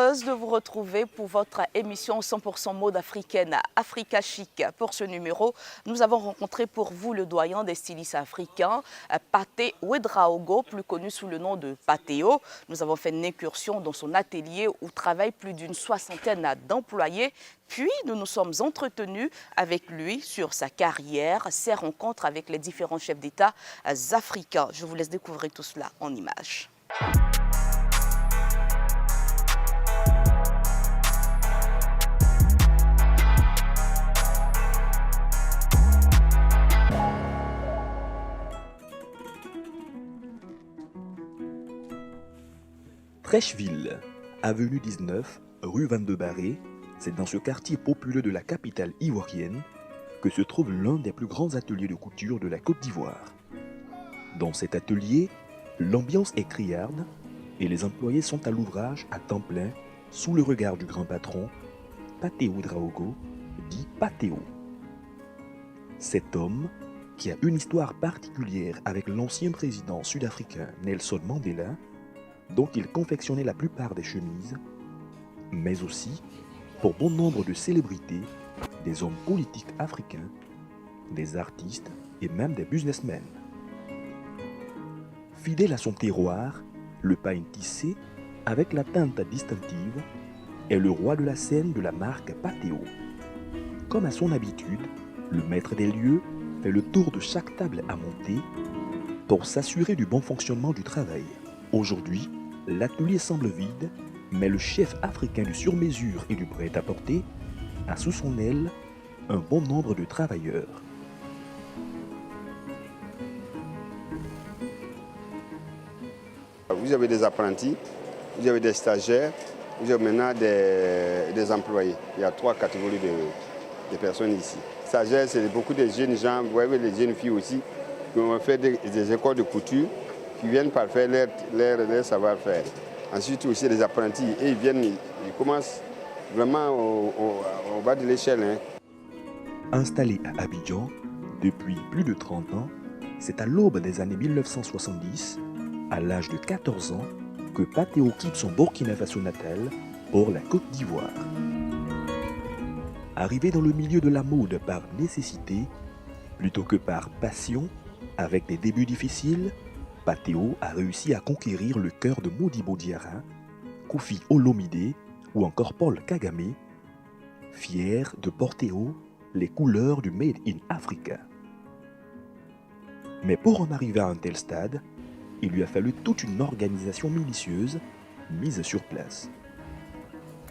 heureuse de vous retrouver pour votre émission 100% mode africaine Africa Chic. Pour ce numéro, nous avons rencontré pour vous le doyen des stylistes africains, Pathé Ouedraogo, plus connu sous le nom de Pathéo. Nous avons fait une incursion dans son atelier où travaillent plus d'une soixantaine d'employés. Puis, nous nous sommes entretenus avec lui sur sa carrière, ses rencontres avec les différents chefs d'État africains. Je vous laisse découvrir tout cela en images. Trècheville, avenue 19, rue 22 Barré, c'est dans ce quartier populeux de la capitale ivoirienne que se trouve l'un des plus grands ateliers de couture de la Côte d'Ivoire. Dans cet atelier, l'ambiance est criarde et les employés sont à l'ouvrage à temps plein sous le regard du grand patron, Pathé Ouedraogo, dit Pathéo. Cet homme, qui a une histoire particulière avec l'ancien président sud-africain Nelson Mandela, dont il confectionnait la plupart des chemises, mais aussi pour bon nombre de célébrités, des hommes politiques africains, des artistes et même des businessmen. Fidèle à son terroir, le pain tissé, avec la teinte distinctive, est le roi de la scène de la marque Pathéo. Comme à son habitude, le maître des lieux fait le tour de chaque table à monter pour s'assurer du bon fonctionnement du travail. Aujourd'hui, l'atelier semble vide, mais le chef africain du sur-mesure et du prêt-à-porter a sous son aile un bon nombre de travailleurs. Vous avez des apprentis, vous avez des stagiaires, vous avez maintenant des employés. Il y a 3 catégories de personnes ici. Stagiaires, c'est beaucoup de jeunes gens, vous voyez les jeunes filles aussi, qui ont fait des écoles de couture, qui viennent par faire leur savoir-faire. Ensuite aussi les apprentis, et ils commencent vraiment au bas de l'échelle. Installé à Abidjan depuis plus de 30 ans, c'est à l'aube des années 1970, à l'âge de 14 ans, que Pathéo quitte son Burkina Faso natal pour la Côte d'Ivoire. Arrivé dans le milieu de la mode par nécessité, plutôt que par passion, avec des débuts difficiles, Pathéo a réussi à conquérir le cœur de Modibo Diarra, Koffi Olomide ou encore Paul Kagame, fier de porter haut les couleurs du Made in Africa. Mais pour en arriver à un tel stade, il lui a fallu toute une organisation minutieuse mise sur place.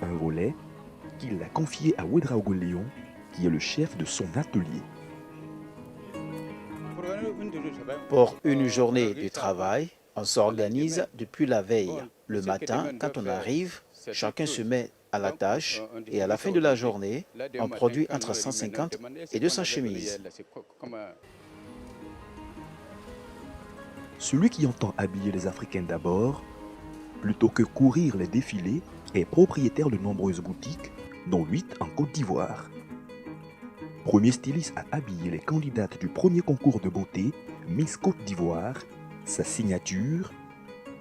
Un volet qu'il a confié à Ouedraogo Léon, qui est le chef de son atelier. Pour une journée de travail, on s'organise depuis la veille. Le matin, quand on arrive, chacun se met à la tâche et à la fin de la journée, on produit entre 150 et 200 chemises. Celui qui entend habiller les Africains d'abord, plutôt que courir les défilés, est propriétaire de nombreuses boutiques, dont 8 en Côte d'Ivoire. Premier styliste à habiller les candidates du premier concours de beauté Miss Côte d'Ivoire, sa signature,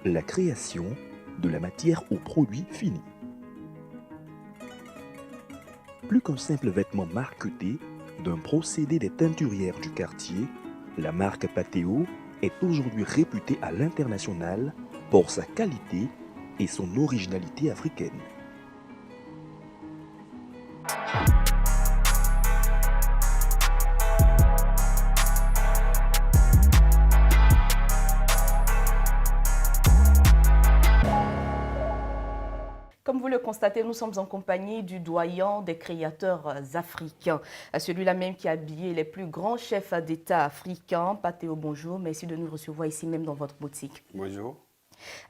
la création de la matière aux produits finis. Plus qu'un simple vêtement marqueté d'un procédé des teinturières du quartier, la marque Pathéo est aujourd'hui réputée à l'international pour sa qualité et son originalité africaine. Comme vous le constatez, nous sommes en compagnie du doyen des créateurs africains, celui-là même qui a habillé les plus grands chefs d'État africains. Pathéo, bonjour, merci de nous recevoir ici même dans votre boutique. Bonjour.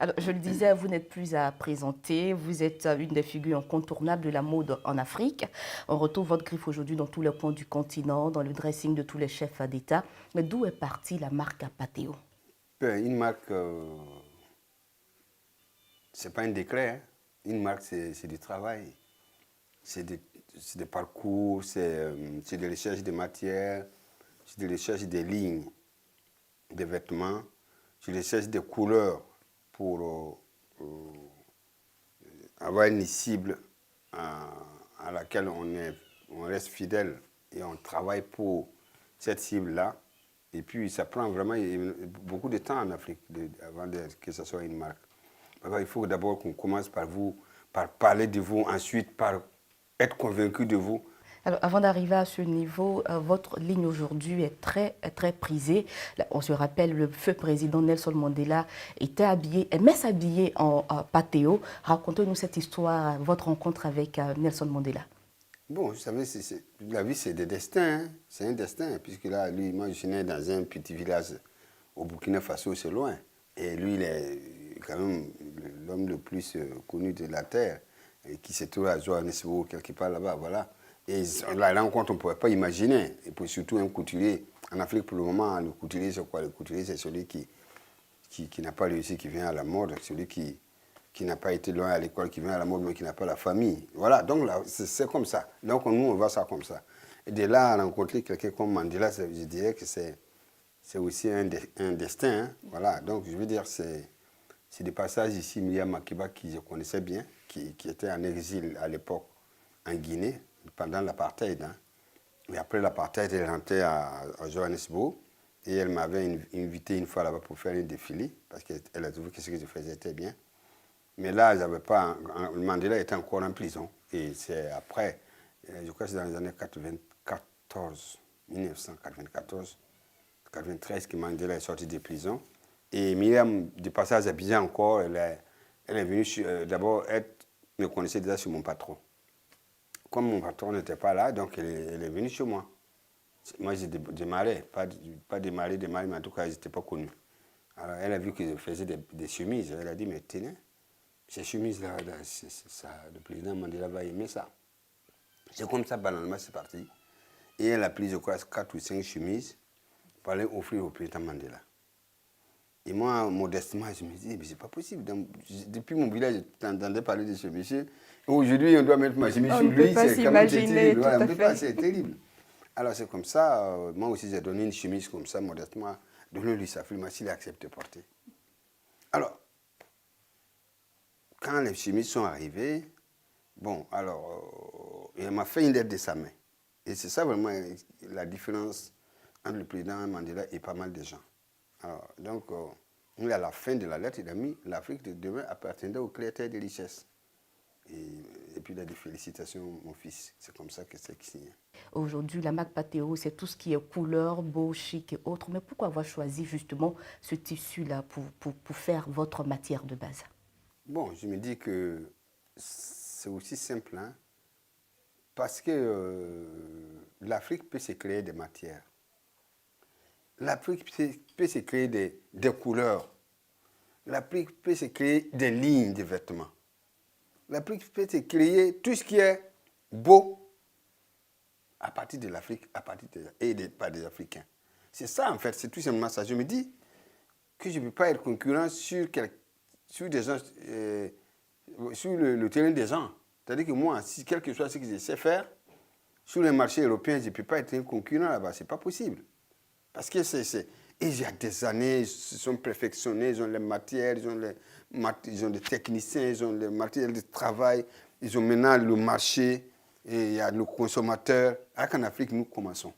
Alors, je le disais, vous n'êtes plus à présenter, vous êtes une des figures incontournables de la mode en Afrique. On retrouve votre griffe aujourd'hui dans tous les coins du continent, dans le dressing de tous les chefs d'État. Mais d'où est partie la marque Pathéo? Une marque, c'est pas un décret, hein. Une marque, c'est du travail, c'est des parcours, c'est de recherche de matières, c'est de recherche des lignes, des vêtements, c'est de recherche des couleurs pour avoir une cible à laquelle on reste fidèle et on travaille pour cette cible-là. Et puis, ça prend vraiment beaucoup de temps en Afrique avant que ce soit une marque. Il faut d'abord qu'on commence par parler de vous, ensuite par être convaincu de vous. Alors, avant d'arriver à ce niveau, votre ligne aujourd'hui est très prisée. Là, on se rappelle, le feu président Nelson Mandela aimait s'habiller en patéo. Racontez-nous cette histoire, votre rencontre avec Nelson Mandela. Bon, vous savez, la vie, c'est des destins. Hein. C'est un destin, puisque là, lui, moi, je suis né dans un petit village au Burkina Faso, c'est loin. Et lui, il est quand même l'homme le plus connu de la Terre, et qui se trouve à Johannesburg, quelque part là-bas, voilà. Et la rencontre, on ne pouvait pas imaginer. Et puis surtout un couturier. En Afrique, pour le moment, le couturier, c'est quoi? Le couturier, c'est celui qui n'a pas réussi, qui vient à la mode, celui qui n'a pas été loin à l'école, qui vient à la mode, mais qui n'a pas la famille. Voilà, donc là, c'est comme ça. Donc nous, on voit ça comme ça. Et de là à rencontrer quelqu'un comme Mandela, je dirais que c'est aussi un destin. Hein. Voilà, donc je veux dire, c'est des passages ici, Myriam Makeba, qui je connaissais bien, qui était en exil à l'époque en Guinée, pendant l'apartheid. Hein. Et après l'apartheid, elle rentrait à Johannesburg et elle m'avait invité une fois là-bas pour faire un défilé parce qu'elle a trouvé que ce que je faisais était bien. Mais là, j'avais pas. Mandela était encore en prison. Et c'est après, je crois que c'est dans les années 1994, 93 que Mandela est sorti de prison. Et Myriam, de passage à Abidjan encore, elle est venue d'abord, elle me connaissait déjà sur mon patron. Comme mon patron n'était pas là, donc elle est venue chez moi. Moi, j'ai démarré, pas démarré, mais en tout cas, je n'étais pas connu. Alors, elle a vu que je faisais des chemises. Elle a dit, mais tenez, ces chemises-là, le président Mandela va aimer ça. C'est comme ça, banalement, c'est parti. Et elle a pris, je crois, 4 ou 5 chemises pour aller offrir au président Mandela. Et moi, modestement, je me dis, mais c'est pas possible. Depuis mon village, j'entendais parler de ce monsieur. Aujourd'hui, on doit mettre ma chemise sur lui. C'est quand même terrible. Voilà, on ne peut pas, c'est terrible. Alors, c'est comme ça. Moi aussi, j'ai donné une chemise comme ça, modestement. Donné-lui sa firme, s'il accepte de porter. Alors, quand les chemises sont arrivées, bon, alors, il m'a fait une lettre de sa main. Et c'est ça vraiment la différence entre le président Mandela et pas mal de gens. Alors, donc, à la fin de la lettre, il a mis l'Afrique de demain appartiendrait aux créateurs de richesses. Et puis il a dit félicitations, mon fils. C'est comme ça que c'est signé. Aujourd'hui, la marque Patéo, c'est tout ce qui est couleur, beau, chic et autres. Mais pourquoi avoir choisi justement ce tissu-là pour faire votre matière de base? Bon, je me dis que c'est aussi simple, hein, parce que l'Afrique peut se créer des matières. L'Afrique peut se créer des couleurs. L'Afrique peut se créer des lignes de vêtements. L'Afrique peut se créer tout ce qui est beau à partir de l'Afrique, par des Africains. C'est ça, en fait, c'est tout simplement ça. Je me dis que je ne peux pas être concurrent sur des gens, sur le terrain des gens. C'est-à-dire que moi, si quel que soit ce que je sais faire, sur les marchés européens, je ne peux pas être un concurrent là-bas. Ce n'est pas possible. Parce que il y a des années, ils se sont perfectionnés, ils ont les matières, ils ont des techniciens, ils ont les matériels de travail, ils ont maintenant le marché, et il y a le consommateur. Alors qu'en Afrique, nous commençons.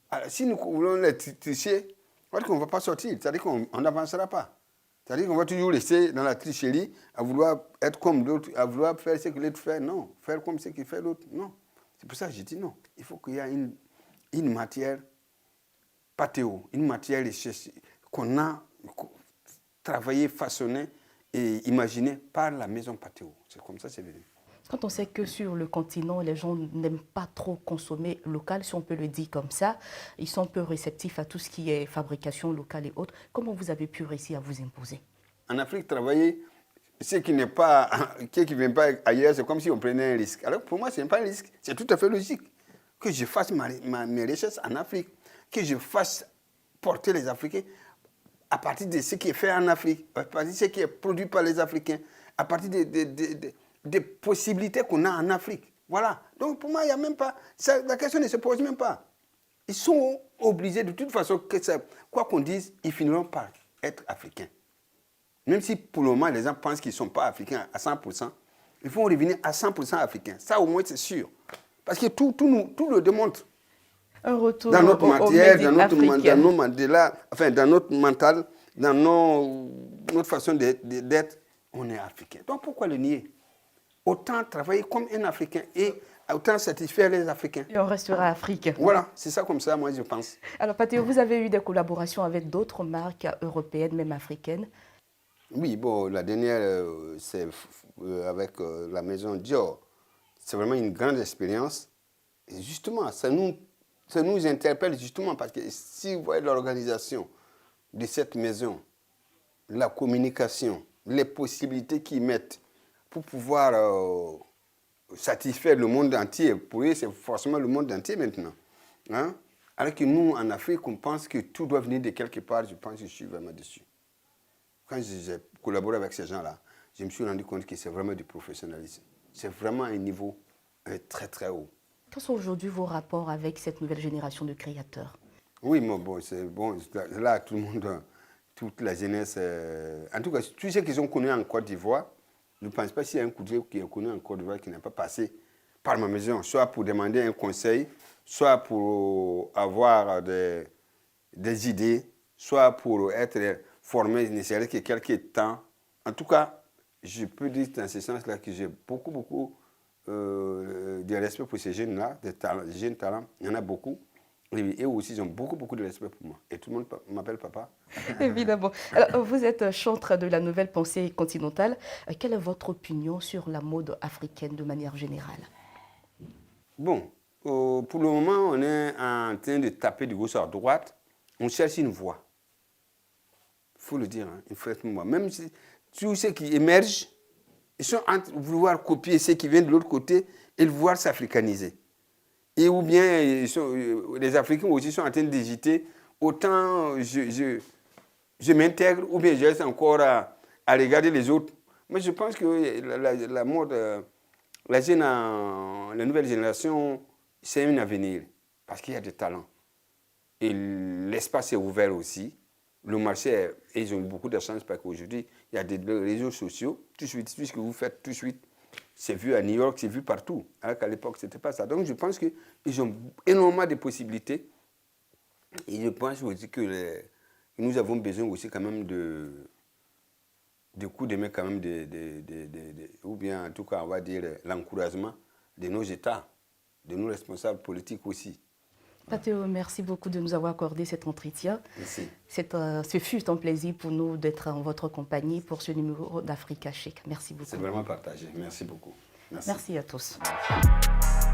Alors, si nous voulons les tricher, on ne va pas sortir, c'est-à-dire qu'on n'avancera pas. C'est-à-dire qu'on va toujours rester dans la tricherie, à vouloir être comme d'autres, à vouloir faire ce que l'autre fait. Non, faire comme ce qu'il fait l'autre, non. C'est pour ça que je dis non. Il faut qu'il y ait une matière Patéo, une matière qu'on a travaillé, façonné et imaginé par la maison Patéo. C'est comme ça que c'est venu. Quand on sait que sur le continent, les gens n'aiment pas trop consommer local, si on peut le dire comme ça, ils sont un peu réceptifs à tout ce qui est fabrication locale et autres. Comment vous avez pu réussir à vous imposer? En Afrique, travailler, ce qui ne vient pas ailleurs, c'est comme si on prenait un risque. Alors pour moi, ce n'est pas un risque, c'est tout à fait logique. Que je fasse mes recherches en Afrique, que je fasse porter les Africains à partir de ce qui est fait en Afrique, à partir de ce qui est produit par les Africains, à partir des possibilités qu'on a en Afrique. Voilà. Donc pour moi, il n'y a même pas... la question ne se pose même pas. Ils sont obligés de toute façon, quoi qu'on dise, ils finiront par être africains. Même si pour le moment, les gens pensent qu'ils ne sont pas africains à 100%, ils vont revenir à 100% africains. Ça, au moins, c'est sûr. Parce que tout le démontre. Un retour Dans notre matière, dans nos mandats, enfin, dans notre mental, dans notre façon d'être, on est africain. Donc, pourquoi le nier? Autant travailler comme un Africain et autant satisfaire les Africains. Et on restera africain. Voilà, c'est ça comme ça, moi, je pense. Alors, Patéo, vous avez eu des collaborations avec d'autres marques européennes, même africaines? Oui, bon, la dernière, c'est avec la maison Dior. C'est vraiment une grande expérience. Et justement, ça nous interpelle justement parce que si vous voyez l'organisation de cette maison, la communication, les possibilités qu'ils mettent pour pouvoir satisfaire le monde entier, pour eux, c'est forcément le monde entier maintenant. Hein? Alors que nous, en Afrique, on pense que tout doit venir de quelque part. Je pense que je suis vraiment dessus. Quand j'ai collaboré avec ces gens-là, je me suis rendu compte que c'est vraiment du professionnalisme. C'est vraiment un niveau très, très haut. Quels sont aujourd'hui vos rapports avec cette nouvelle génération de créateurs? Oui, mais bon, c'est bon. Là, tout le monde, toute la jeunesse, en tout cas, tous ceux qui sont connus en Côte d'Ivoire, je ne pense pas s'il y a un coup de qui est connu en Côte d'Ivoire qui n'a pas passé par ma maison, soit pour demander un conseil, soit pour avoir des idées, soit pour être formé, ne serait-ce que quelques temps. En tout cas, je peux dire dans ce sens-là que j'ai beaucoup de respect pour ces jeunes-là, des jeunes talents. Il y en a beaucoup. Et eux aussi, ils ont beaucoup de respect pour moi. Et tout le monde m'appelle papa. Évidemment. Alors, vous êtes chantre de la nouvelle pensée continentale. Quelle est votre opinion sur la mode africaine de manière générale? Bon, pour le moment, on est en train de taper de gauche à droite. On cherche une voie. Il faut le dire, hein, effectivement. Même si tous ceux qui émergent, ils sont en train de vouloir copier ceux qui viennent de l'autre côté et de vouloir s'africaniser. Et ou bien les Africains aussi sont en train d'hésiter. Autant je m'intègre ou bien je reste encore à regarder les autres. Mais je pense que la mode, la nouvelle génération, c'est un avenir. Parce qu'il y a des talents. Et l'espace est ouvert aussi. Le marché, ils ont beaucoup de chance parce qu'aujourd'hui, il y a des réseaux sociaux. Tout de suite, tout ce que vous faites tout de suite, c'est vu à New York, c'est vu partout. Alors qu'à l'époque, ce n'était pas ça. Donc, je pense qu'ils ont énormément de possibilités. Et je pense aussi que nous avons besoin aussi quand même de coups de main quand même, ou bien en tout cas, on va dire, l'encouragement de nos États, de nos responsables politiques aussi. Patéo, merci beaucoup de nous avoir accordé cet entretien. Merci. Ce fut un plaisir pour nous d'être en votre compagnie pour ce numéro d'Africa Chic. Merci beaucoup. C'est vraiment partagé. Merci beaucoup. Merci à tous. Merci.